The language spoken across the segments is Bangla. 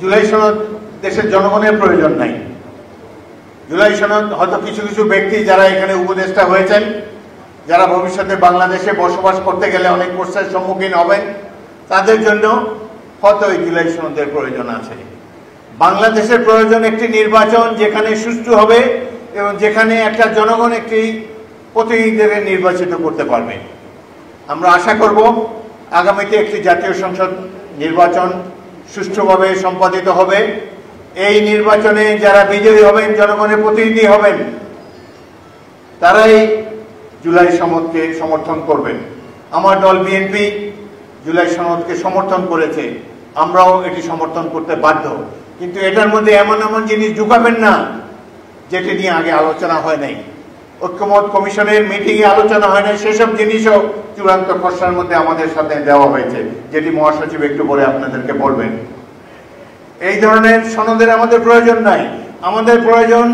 জুলাই সনদ দেশের জনগণের প্রয়োজন নাই। জুলাই সনদ হয়তো কিছু কিছু ব্যক্তি যারা এখানে উপদেষ্টা হয়েছেন, যারা ভবিষ্যতে বাংলাদেশে বসবাস করতে গেলে অনেক প্রশ্নের সম্মুখীন হবেন, তাদের জন্য হয়তো এই জুলাই সনদের প্রয়োজন আছে। বাংলাদেশের প্রয়োজন একটি নির্বাচন যেখানে সুষ্ঠু হবে এবং যেখানে একটা জনগণ একটি প্রতিনিধিদের নির্বাচিত করতে পারবে। আমরা আশা করব আগামীতে একটি জাতীয় সংসদ নির্বাচন সুষ্ঠুভাবে সম্পাদিত হবে। এই নির্বাচনে যারা বিজয়ী হবেন, জনগণের প্রতিনিধি হবেন, তারাই জুলাই সনদকে সমর্থন করবেন। আমার দল বিএনপি জুলাই সনদকে সমর্থন করেছে, আমরাও এটি সমর্থন করতে বাধ্য। কিন্তু এটার মধ্যে এমন এমন জিনিস ঢুকাবেন না যেটি নিয়ে আগে আলোচনা হয় নাই, ঐক্যমত কমিশনের মিটিংয়ে আলোচনা হয় নাই, সেসব জিনিসও চূড়ান্ত খসড়ার মধ্যে আমাদের সাথে দেওয়া হয়েছে, যেটি মহাসচিব একটু পরে আপনাদেরকে বলবেন। এই ধরনের সনদের আমাদের প্রয়োজন নাই। আমাদের প্রয়োজন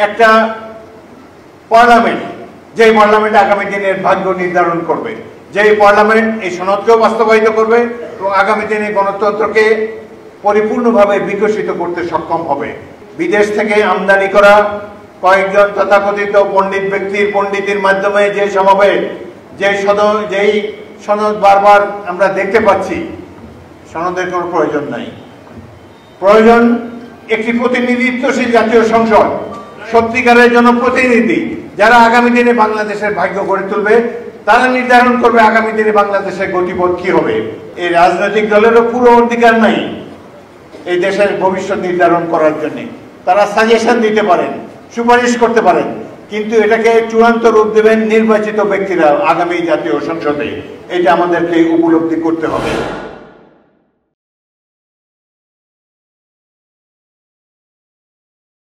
একটা পার্লামেন্ট, যেই পার্লামেন্ট আগামী দিনের ভাগ্য নির্ধারণ করবে, যেই পার্লামেন্ট এই সনদকেও বাস্তবায়িত করবে এবং আগামী দিনে গণতন্ত্রকে পরিপূর্ণভাবে বিকশিত করতে সক্ষম হবে। বিদেশ থেকে আমদানি করা কয়েকজন তথাকথিত পণ্ডিত ব্যক্তির পণ্ডিতির মাধ্যমে যে সমাবেশ, যেই সনদ বারবার আমরা দেখতে পাচ্ছি, সনদের কোনো প্রয়োজন নাই। প্রয়োজন একটি প্রতিনিধিত্বশীল জাতীয় সংসদ, সত্যিকারের জনপ্রতিনিধি যারা আগামী দিনে বাংলাদেশের ভাগ্য গড়ে তুলবে। তারা নির্ধারণ করবে আগামী দিনে বাংলাদেশের গতিপথ কি হবে। এই রাজনৈতিক দলেরও পুরো অধিকার নাই এই দেশের ভবিষ্যৎ নির্ধারণ করার জন্য। তারা সাজেশন দিতে পারেন, সুপারিশ করতে পারেন, কিন্তু এটাকে চূড়ান্ত রূপ দেবেন নির্বাচিত ব্যক্তিরা আগামী জাতীয় সংসদে। এটা আমাদেরকে উপলব্ধি করতে হবে।